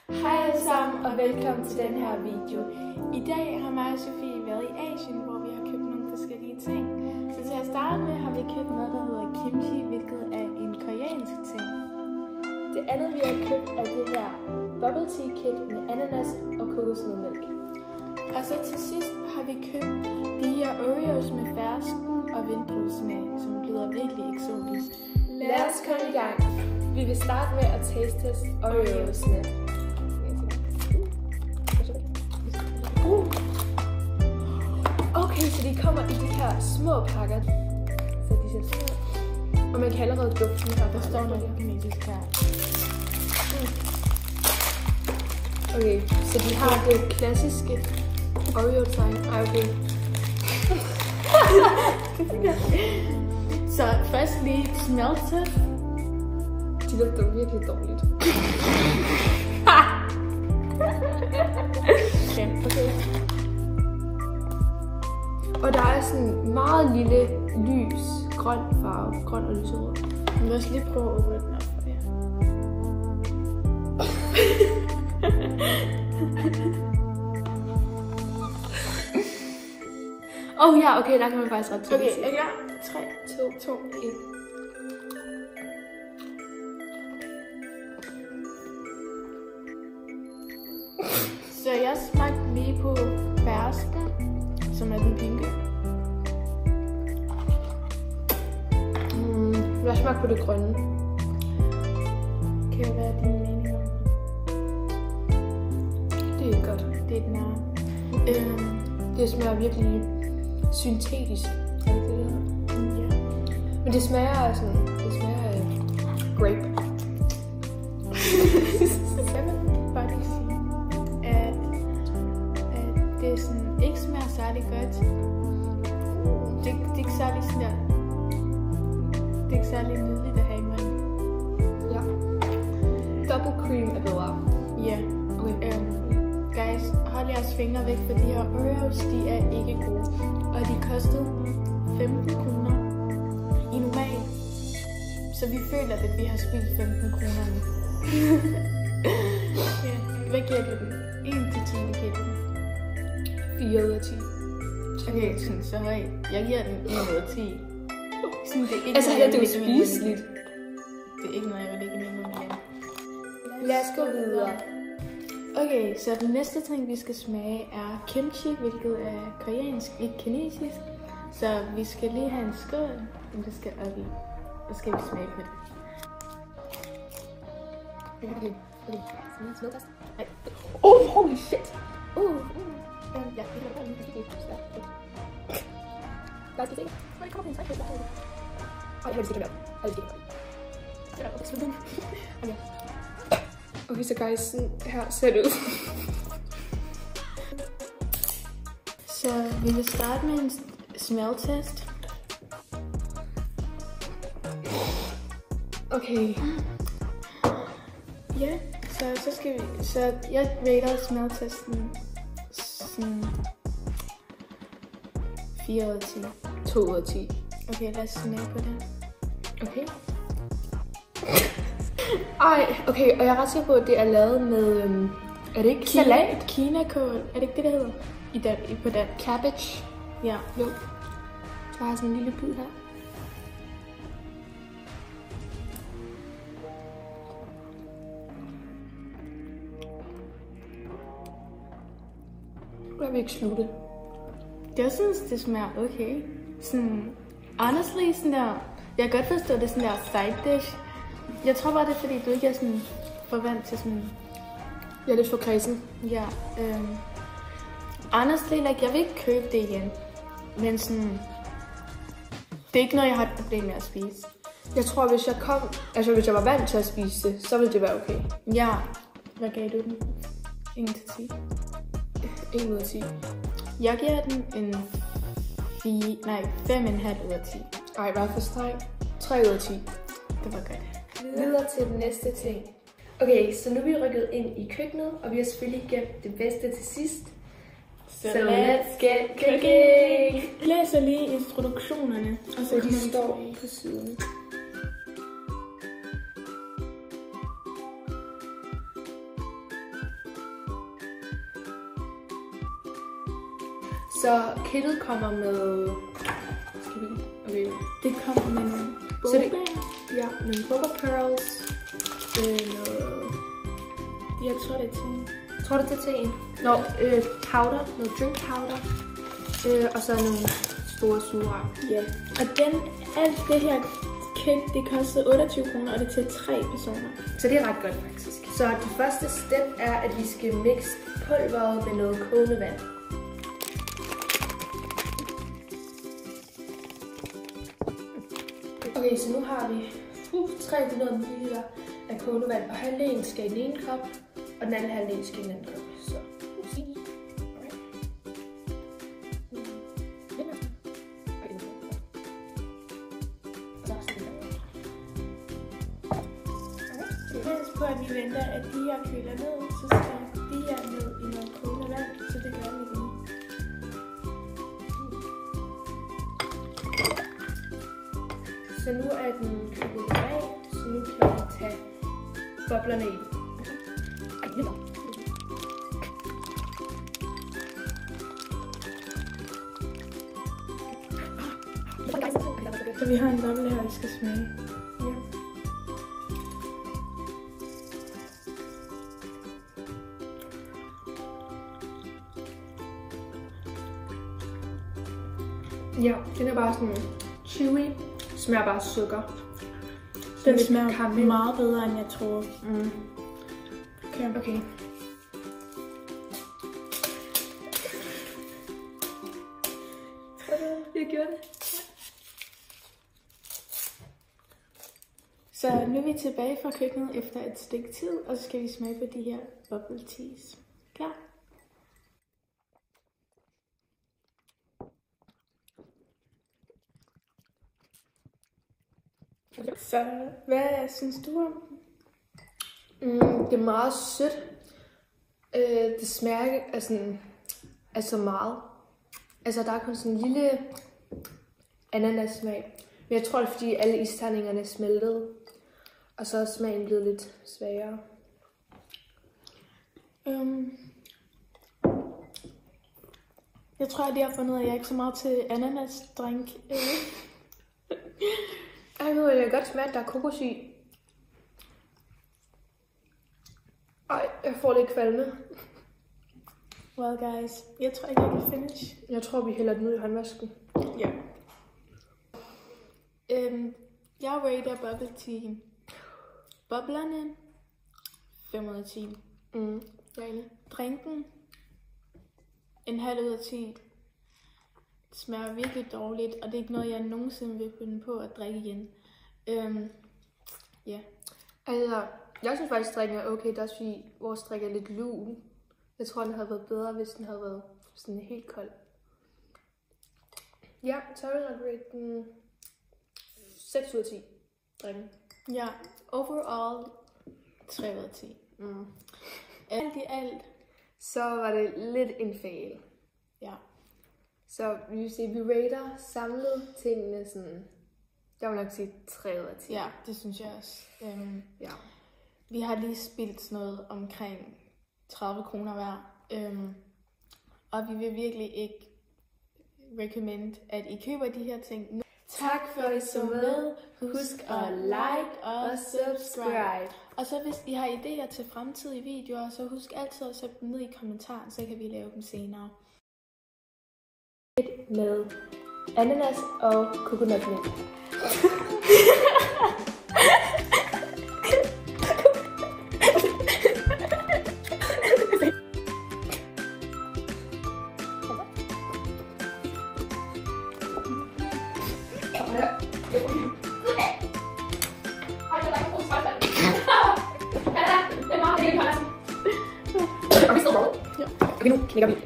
Hej alle sammen og velkommen til den her video. I dag har mig og Sofie været i Asien, hvor vi har købt nogle forskellige ting. Så til at starte med har vi købt noget, der hedder kimchi, hvilket er en koreansk ting. Det andet vi har købt er det her bubble tea kit med ananas og kokosnødmælk. Og så til sidst har vi købt de her Oreos med fersken og vindruesmag, som lyder virkelig eksotisk. Lad os komme i gang. Vi vil starte med at taste Oreos'ne. Okay, så de kommer i de her små pakker. Så de ser små. Og man kan allerede dufte her. Der står noget kinesisk her. Okay, så de har det klassiske Oreo-tegn. Okay. Så først lige smeltet. De lugter virkelig dårligt. Okay. Og der er sådan meget lille lys, grøn farve, grøn og lyserød. Jeg vil også lige prøve at åbne den op for jer. Ja, okay, der kan man faktisk ret tydeligt se. Okay, er klar? 3, 2, 1. Så jeg smagte lige på fersken, som er den pinke. Jeg smagte på det grønne. Kan hvad er din mening om det? Det er godt. Det er den her. Det smager virkelig syntetisk. Er det det der? Ja. Men det smager sådan, af grape. Jeg vil bare lige sige, at det sådan ikke smager særlig godt. Det er ikke særlig sådan der. Det er ikke særlig nydeligt at have i munden. Ja. Double cream er bedre. Ja. Okay. Guys, hold jeres fingre væk, for de her Oreos, de er ikke gode. Og de kostede 15 kroner i normal. Så vi føler, at vi har spildt 15 kroner nu. Ja. Hvad giver du den? 1 til 10, hvad giver du den? 4 ud af 10. Okay, sådan så højt. Jeg giver den 1 ud af 10. Sådan, det er ikke altså, noget, det er jo spiseligt. Det er ikke noget, jeg vil lægge i min mund igen. Lad os gå videre. Okay, så den næste ting, vi skal smage, er kimchi, hvilket er koreansk, ikke kinesisk. Så vi skal lige have en skål, men det skal op i. Så skal vi smage på det. Okay. Smedtast. Nej. Holy shit. Ja, det kan være lige Lad os se. det kommer på en træk. Jeg vil stikke med. Okay, så guys, her ser det ud. Så vi vil starte med en smelltest. Okay. Ja, så skal vi. Så jeg rater smelltesten sådan 4 ud af 10. 2 ud af 10. Okay, lad os smage på det. Okay. Ej, okay, og jeg er ret sikker på, at det er lavet med, er det ikke salat? Kinakål, er det ikke det, der hedder? På den. Cabbage. Ja. Jo. Så har jeg sådan en lille bid her. Jeg vil ikke slutte. Jeg synes, det smager okay. Sådan, honestly, sådan der, jeg kan godt forstå, det er sådan der side dish. Jeg tror bare, det er fordi, du ikke er sådan forvant til sådan. Jeg er lidt for kredsen. Ja. Honestly, like, jeg vil ikke købe det igen. Men sådan, det er ikke noget, jeg har et problem med at spise. Jeg tror, hvis jeg var vant til at spise det, så ville det være okay. Ja. Hvad gav du den? 1 til 10. 1 ud af 10. Jeg giver den en 5,5 ud af 10. Ej, hvad for streg? 3 ud af 10. Det var godt. Videre til den næste ting. Okay, så nu er vi rykket ind i køkkenet, og vi har selvfølgelig gemt det bedste til sidst. So let's get cooking! Jeg læser lige instruktionerne, og så de står på siden. Så kittet kommer med... Okay. Det kommer med nogle Ja, nogle boba pearls. Jeg tror, det er til. Tror du, det er til en? Powder. Noget drink powder. Og så nogle store sugerør. Ja. Og alt det her kit, det kostede 28 kroner, og det er til 3 personer. Så det er ret godt faktisk. Så det første step er, at vi skal mixe pulveret med noget kogende vand. Okay, så nu har vi 300 ml af kogende vand, og halvdelen skal i den ene kop, og den anden halvdel skal i den anden kop. Så Mens på, at vi venter, at de her køler ned, så skal de her ned i noget kogende vand, så det gør vi lige. Så nu er den kølet af, så nu kan vi tage boblerne i. Så vi har en boble her, vi skal smage. Ja, den er bare sådan chewy. Smager bare sukker. Den smager meget bedre, end jeg troede. Okay. Jeg gjorde det. Så nu er vi tilbage fra køkkenet efter et stykke tid, og så skal vi smage på de her bubble teas. Klar? Så hvad synes du om den? Det er meget sødt. Det smager altså meget. Altså der er kun sådan en lille ananas-smag. Men jeg tror det er fordi alle isterningerne er smeltet. Og så er smagen blevet lidt svagere. Jeg tror, at jeg har fundet ud af, at jeg er ikke så meget til ananas-drink. Nu vil jeg godt smage, at der er kokos i. Ej, jeg får lidt kvalme. Well guys, jeg tror ikke, jeg kan finish. Jeg tror, vi hælder den ud i håndvasken. Ja. Jeg rater bubble tea. Boblerne 5 ud af 10. Jeg er enig. Drinken en halv ud af 10. Det smager virkelig dårligt, og det er ikke noget, jeg nogensinde vil finde på at drikke igen. Ja. Altså, jeg synes faktisk, at drikken er okay. Det er også fordi, vores drik er lidt lun. Jeg tror, den havde været bedre, hvis den havde været sådan helt kold. Ja, så vil jeg rate den 6 ud af 10. Drikken. Ja, overall 3 ud af 10. Alt i alt. Så var det lidt en fail. Ja. Så vi vil sige, vi rater samlet tingene sådan, jeg vil nok sige 3 ud af 10. Ja, det synes jeg også. Ja. Vi har lige spildt sådan noget omkring 30 kroner hver. Og vi vil virkelig ikke recommend, at I køber de her ting. Tak for at I så med. Husk at like og subscribe. Og så hvis I har idéer til fremtidige videoer, så husk altid at sætte dem ned i kommentaren, så kan vi lave dem senere. Med ananas og coconutmælk. Okay, nu knækker vi.